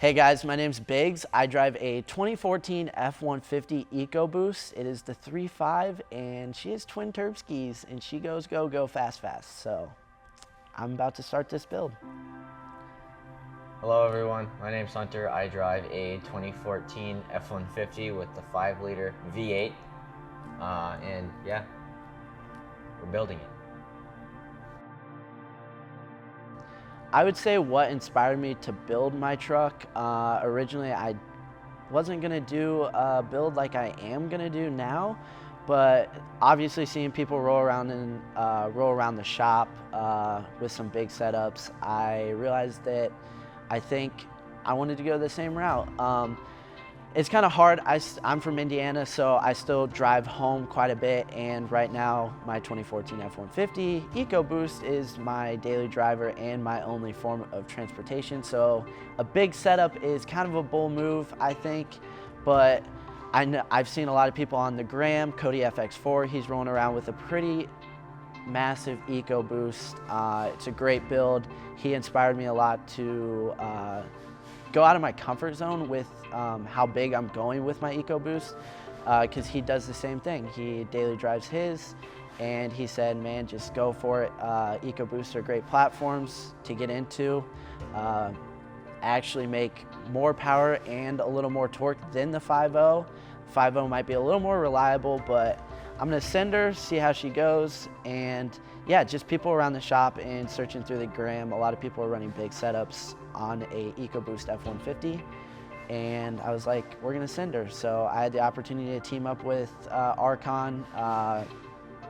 Hey guys, my name's Biggs. I drive a 2014 F150 EcoBoost. It is the 3.5 and she has twin turb skis and she goes go fast. So I'm about to start this build. Hello everyone, my name's Hunter. I drive a 2014 F150 with the 5-liter V8 and yeah, we're building it. I would say what inspired me to build my truck, originally I wasn't gonna do a build like I am gonna do now, but obviously seeing people roll around the shop with some big setups, I realized that I think I wanted to go the same route. It's kind of hard. I'm from Indiana, so I still drive home quite a bit, and right now my 2014 F150 EcoBoost is my daily driver and my only form of transportation. So a big setup is kind of a bold move, I think, but I've seen a lot of people on the gram. Cody FX4, he's rolling around with a pretty massive EcoBoost. It's a great build. He inspired me a lot to go out of my comfort zone with how big I'm going with my EcoBoost, because he does the same thing. He daily drives his, and he said, man, just go for it. EcoBoosts are great platforms to get into. Actually make more power and a little more torque than the 5.0. 5.0 might be a little more reliable, but I'm gonna send her, see how she goes, and yeah, just people around the shop and searching through the gram, a lot of people are running big setups on a EcoBoost F150, and I was like, we're gonna send her. So I had the opportunity to team up with Archon,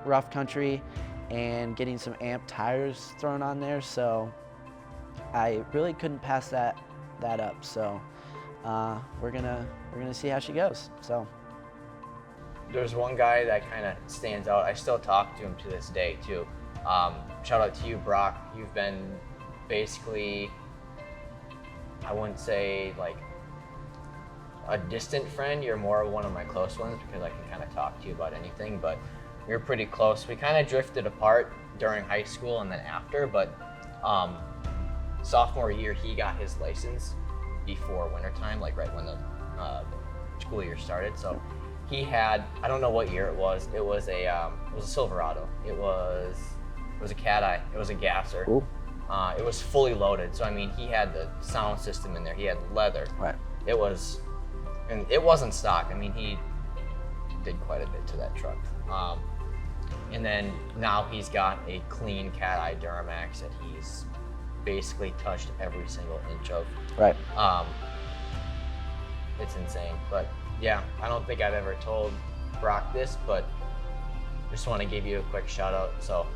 Rough Country, and getting some amp tires thrown on there, so I really couldn't pass that up. So we're gonna see how she goes. So. There's one guy that kind of stands out. I still talk to him to this day too. Shout out to you, Brock. You've been basically, I wouldn't say like a distant friend. You're more one of my close ones because I can kind of talk to you about anything, but we're pretty close. We kind of drifted apart during high school and then after, but sophomore year, he got his license before wintertime, like right when the school year started. So he had, I don't know what year it was. It was a Silverado. It was a Cat Eye. It was a gasser. Cool. It was fully loaded. So I mean, he had the sound system in there. He had leather. Right. And it wasn't stock. I mean, he did quite a bit to that truck. And then now he's got a clean Cat Eye Duramax that he's basically touched every single inch of. Right. It's insane, but yeah, I don't think I've ever told Brock this, but just want to give you a quick shout out. So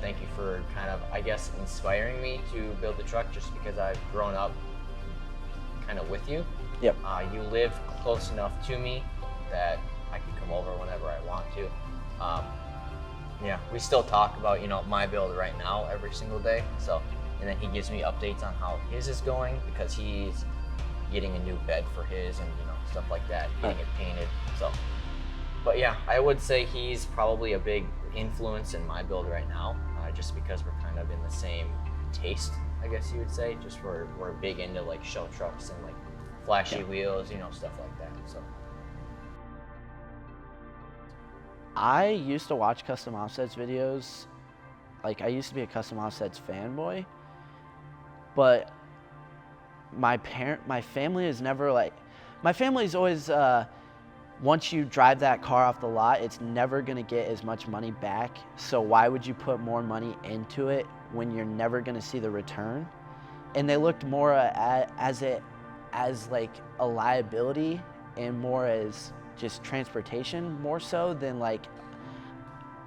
thank you for kind of, I guess, inspiring me to build the truck, just because I've grown up kind of with you. Yep. You live close enough to me that I can come over whenever I want to. Yeah, we still talk about, my build right now every single day. So, and then he gives me updates on how his is going, because he's getting a new bed for his and stuff like that, getting it painted. So, but yeah, I would say he's probably a big influence in my build right now, just because we're kind of in the same taste, I guess you would say. Just we're big into like show trucks and like flashy wheels, stuff like that. So I used to watch custom offsets videos. Like, I used to be a custom offsets fanboy, but my family is never like, my family's always, once you drive that car off the lot, it's never gonna get as much money back. So why would you put more money into it when you're never gonna see the return? And they looked more as like a liability and more as just transportation, more so than like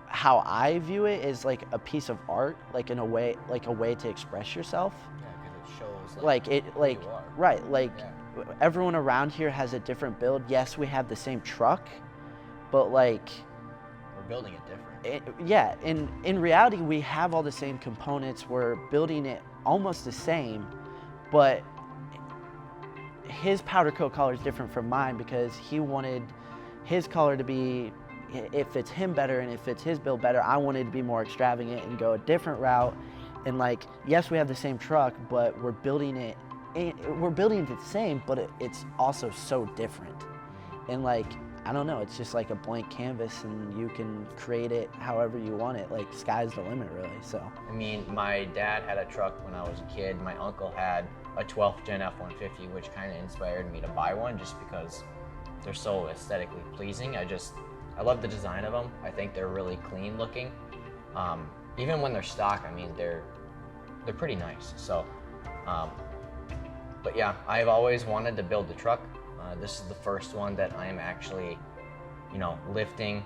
how I view it is like a piece of art, like in a way, like a way to express yourself. yeah, because it shows Like it, like, who you are. right, like Yeah. everyone around here has a different build. Yes, we have the same truck, but like, We're building it different. yeah, in reality, we have all the same components. We're building it almost the same, but his powder coat color is different from mine because he wanted his color to be, it fits him better and it fits his build better. I wanted to be more extravagant and go a different route. And like, yes, we have the same truck, but we're building it we're building it the same, but it's also so different. And like, I don't know, it's just like a blank canvas and you can create it however you want it. Like, sky's the limit, really, so. I mean, my dad had a truck when I was a kid. My uncle had a 12th gen F150, which kind of inspired me to buy one just because they're so aesthetically pleasing. I love the design of them. I think they're really clean looking. Even when they're stock, I mean, they're pretty nice. So, but yeah, I've always wanted to build a truck. This is the first one that I am actually, lifting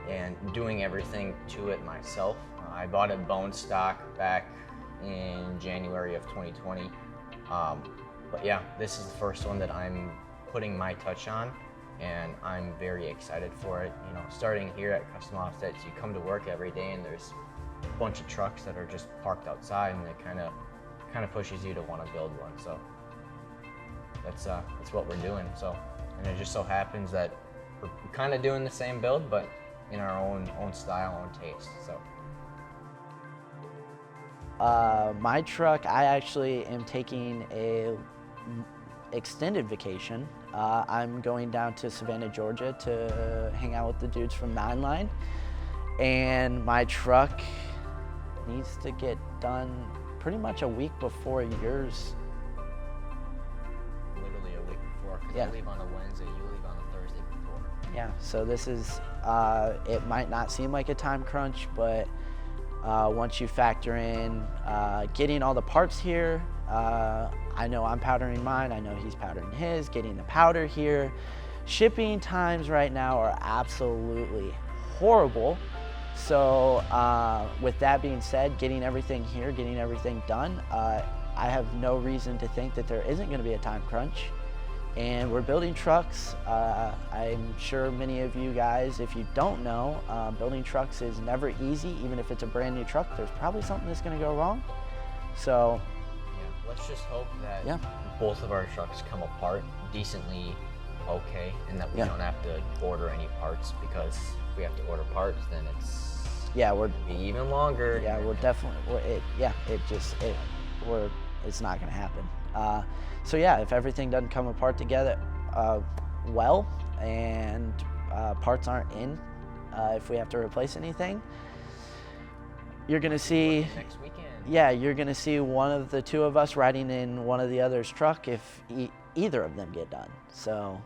and doing everything to it myself. I bought it bone stock back in January of 2020. But yeah, this is the first one that I'm putting my touch on, and I'm very excited for it. Starting here at Custom Offsets, you come to work every day and there's a bunch of trucks that are just parked outside, and it kind of pushes you to want to build one. So that's what we're doing. So, and it just so happens that we're kind of doing the same build, but in our own style, own taste. So. My truck, I actually am taking a extended vacation. I'm going down to Savannah, Georgia to hang out with the dudes from 9 Line. And my truck needs to get done pretty much a week before yours. Literally a week before, because Yeah. I leave on a Wednesday, you leave on a Thursday before. Yeah, so this is, it might not seem like a time crunch, but once you factor in getting all the parts here, I know I'm powdering mine, I know he's powdering his, getting the powder here. Shipping times right now are absolutely horrible. So with that being said, getting everything here, getting everything done, I have no reason to think that there isn't going to be a time crunch. And we're building trucks. I'm sure many of you guys, if you don't know, building trucks is never easy. Even if it's a brand new truck, there's probably something that's going to go wrong. So yeah, let's just hope that both of our trucks come apart decently okay, and that we don't have to order any parts, because if we have to order parts, then we're be even longer. Yeah, we're definitely. It's not going to happen. So yeah, if everything doesn't come apart together well, and parts aren't in, if we have to replace anything, you're going to see. Next weekend. Yeah, you're going to see one of the two of us riding in one of the other's truck if either of them get done. So.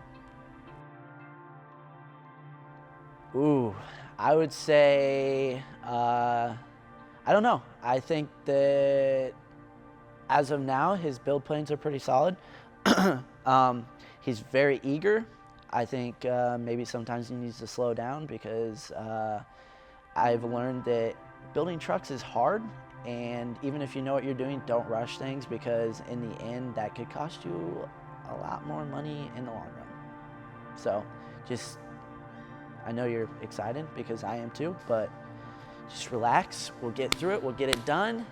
Ooh, I would say, I don't know. I think that as of now, his build plans are pretty solid. He's very eager. I think maybe sometimes he needs to slow down, because I've learned that building trucks is hard. And even if you know what you're doing, don't rush things, because in the end, that could cost you a lot more money in the long run. So just, I know you're excited, because I am too, but just relax. We'll get through it. We'll get it done.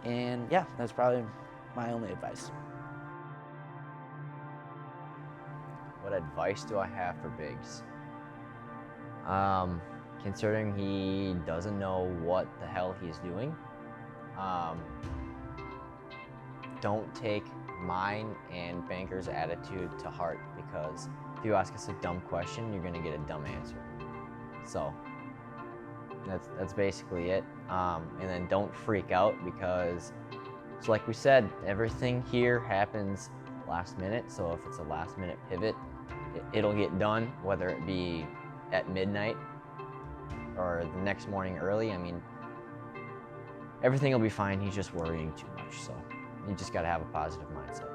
And yeah, that's probably my only advice. What advice do I have for Biggs? Considering he doesn't know what the hell he's doing, don't take mine and Banker's attitude to heart, because if you ask us a dumb question, you're gonna get a dumb answer. So that's basically it. And then don't freak out, because so like we said, everything here happens last minute. So if it's a last minute pivot, it'll get done, whether it be at midnight or the next morning early. I mean, everything will be fine. He's just worrying too much. So you just got to have a positive mindset.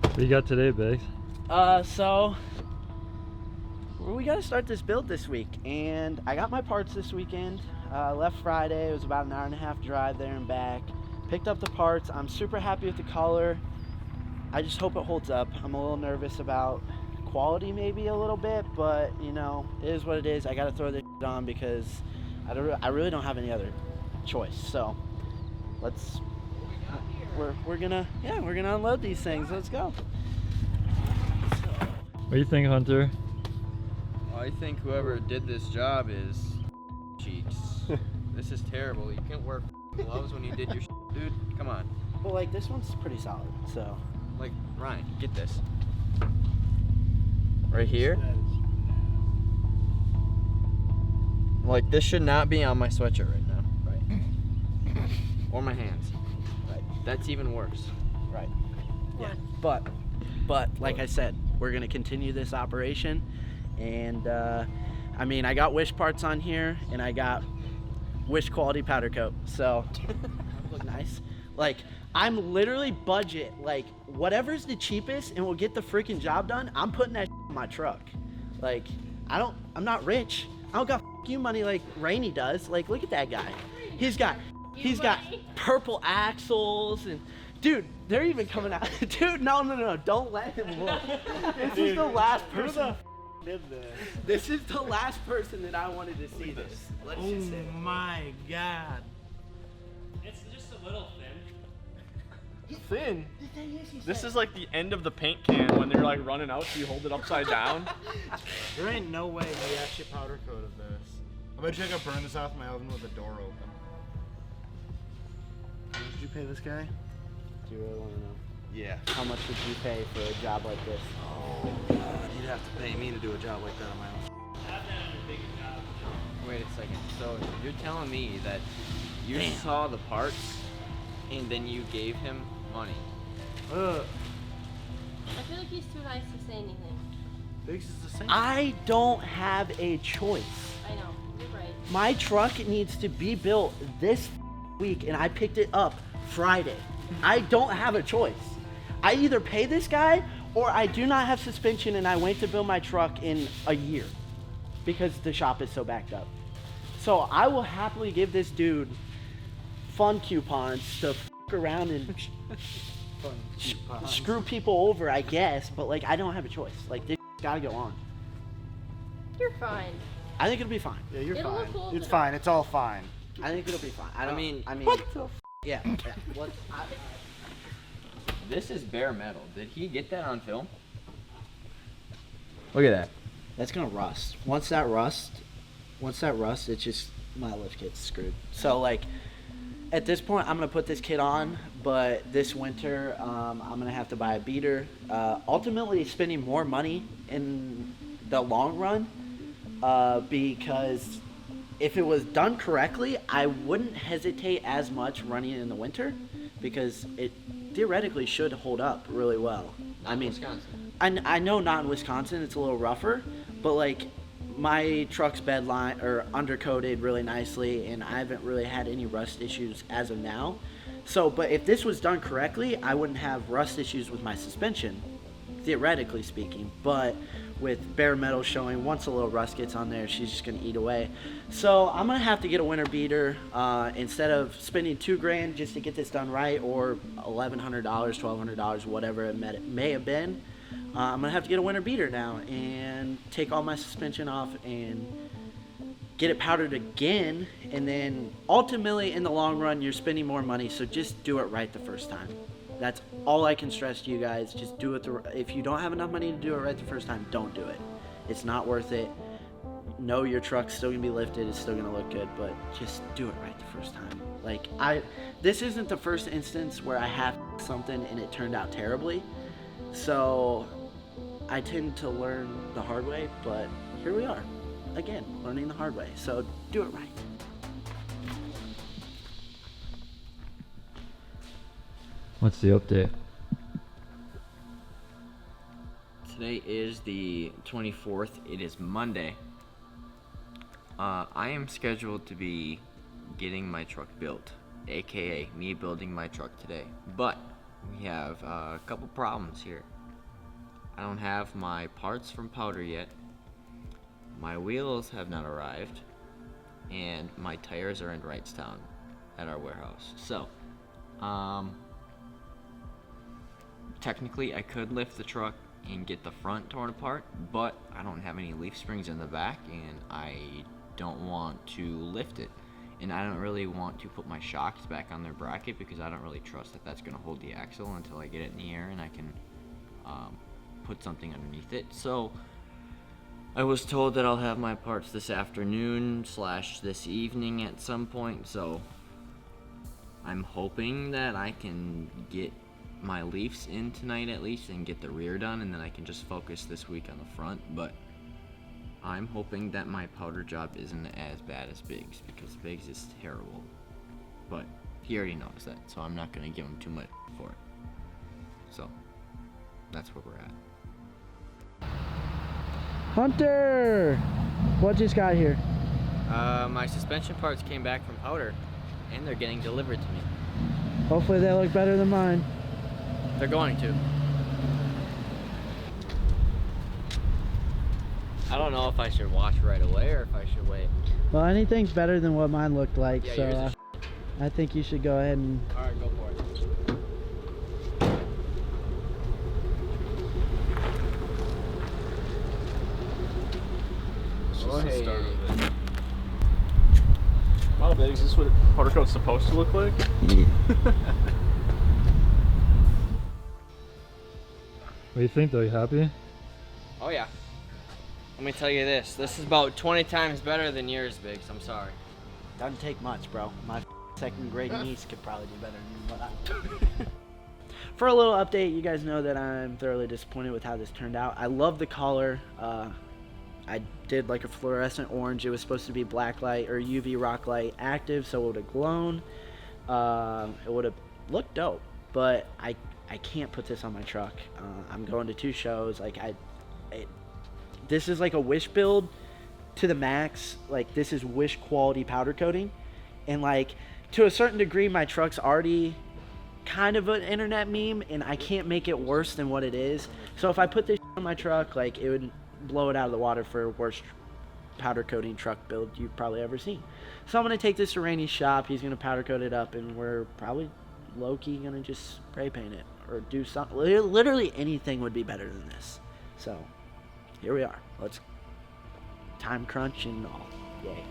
What do you got today, Biggs? So we got to start this build this week, and I got my parts this weekend. Left Friday. It was about an hour-and-a-half drive there and back. Picked up the parts. I'm super happy with the color. I just hope it holds up. I'm a little nervous about quality, maybe a little bit, but you know, it is what it is. I got to throw this on, because I really don't have any other choice. So we're gonna unload these things. Let's go. What do you think, Hunter? Well, I think whoever did this job is cheeks. This is terrible. You can't wear gloves when you did your dude. Come on. Well, like this one's pretty solid, so. Like, Ryan, get this. Right here. Like, this should not be on my sweatshirt right now. Right. Or my hands. Right. That's even worse. Right. Yeah. But like I said, we're gonna continue this operation, and I mean, I got Wish parts on here, and I got Wish quality powder coat, so look nice. Like, I'm literally budget, like whatever's the cheapest and will get the freaking job done. I'm putting that in my truck. Like, I'm not rich. I don't got you money like Rainey does. Like, look at that guy. He's got purple axles, and dude, they're even coming out. Dude, no, don't let him look. This is the last person. Did this? This is the last person that I wanted to see this. Let's just say. Oh my god. It's just a little thin. Thin? This is like the end of the paint can when they're like running out, so you hold it upside down. There ain't no way they actually powder coated this. I bet you I could burn this off my oven with the door open. How much did you pay this guy? Do you really want to know? Yeah. How much would you pay for a job like this? Oh god, you'd have to pay me to do a job like that on my own. Have that on a bigger job. Wait a second. So, you're telling me that you saw the parts and then you gave him money? Ugh. I feel like he's too nice to say anything. Biggs is the same. I don't have a choice. I know, you're right. My truck needs to be built this week, and I picked it up Friday. I don't have a choice. I either pay this guy, or I do not have suspension and I wait to build my truck in a year because the shop is so backed up. So I will happily give this dude fun coupons to f around and screw people over, I guess, but like, I don't have a choice. Like, this gotta go on. You're fine. I think it'll be fine. Yeah, you're It'll fine. look cool It's to fine. It's all fine. I think it'll be fine. I mean, what the yeah. What? This is bare metal. Did he get that on film? Look at that. That's gonna rust. Once that rusts, it's just my lift kit's screwed. So like, at this point, I'm gonna put this kit on, but this winter, I'm gonna have to buy a beater. Ultimately, spending more money in the long run, because if it was done correctly, I wouldn't hesitate as much running it in the winter, because it theoretically should hold up really well. I mean, Wisconsin. I know not in Wisconsin, it's a little rougher, but like, my truck's bed line or undercoated really nicely, and I haven't really had any rust issues as of now. So, but if this was done correctly, I wouldn't have rust issues with my suspension, theoretically speaking. But with bare metal showing, once a little rust gets on there, she's just gonna eat away. So I'm gonna have to get a winter beater instead of spending $2,000 just to get this done right, or $1,100, $1,200, whatever it may have been. I'm gonna have to get a winter beater now and take all my suspension off and get it powdered again, and then ultimately in the long run you're spending more money, so just do it right the first time. That's all I can stress to you guys. Just do it. If you don't have enough money to do it right the first time, don't do it. It's not worth it. No, your truck's still gonna be lifted, it's still gonna look good, but just do it right the first time. Like, this isn't the first instance where I have something and it turned out terribly, so I tend to learn the hard way, but here we are, again, learning the hard way. So do it right. What's the update? Today is the 24th. It is Monday. I am scheduled to be getting my truck built, aka me building my truck today. But we have a couple problems here. I don't have my parts from powder yet. My wheels have not arrived, and my tires are in Wrightstown at our warehouse. So, technically I could lift the truck and get the front torn apart, but I don't have any leaf springs in the back, and I don't want to lift it. And I don't really want to put my shocks back on their bracket because I don't really trust that that's going to hold the axle until I get it in the air and I can put something underneath it. So I was told that I'll have my parts this afternoon / this evening at some point, so I'm hoping that I can get my leafs in tonight at least and get the rear done, and then I can just focus this week on the front. But I'm hoping that my powder job isn't as bad as Biggs, because Biggs is terrible. But he already knows that, so I'm not going to give him too much for it. So that's where we're at. Hunter, what just got here? My suspension parts came back from powder, and they're getting delivered to me. Hopefully they look better than mine. They're going to. I don't know if I should watch right away or if I should wait. Well, anything's better than what mine looked like, Yeah, so yours is I think you should go ahead and... Alright, go for it. Let's just start with it. Wow, Biggs, is this what powder coat's supposed to look like? What do you think though? You happy? Oh yeah. Let me tell you this. This is about 20 times better than yours, Biggs. I'm sorry. Doesn't take much, bro. My second grade niece could probably do better than what I... For a little update, you guys know that I'm thoroughly disappointed with how this turned out. I love the collar. I did like a fluorescent orange. It was supposed to be black light or UV rock light active, so it would have glown. It would have looked dope, but I can't put this on my truck. I'm going to 2 shows. Like this is like a Wish build to the max. Like this is Wish quality powder coating, and like to a certain degree, my truck's already kind of an internet meme, and I can't make it worse than what it is. So if I put this on my truck, like it would blow it out of the water for worst powder coating truck build you've probably ever seen. So I'm gonna take this to Rainey's shop. He's gonna powder coat it up, and we're probably low-key gonna just spray paint it or do something. Literally anything would be better than this. So here we are. Let's time crunch and all. Yay.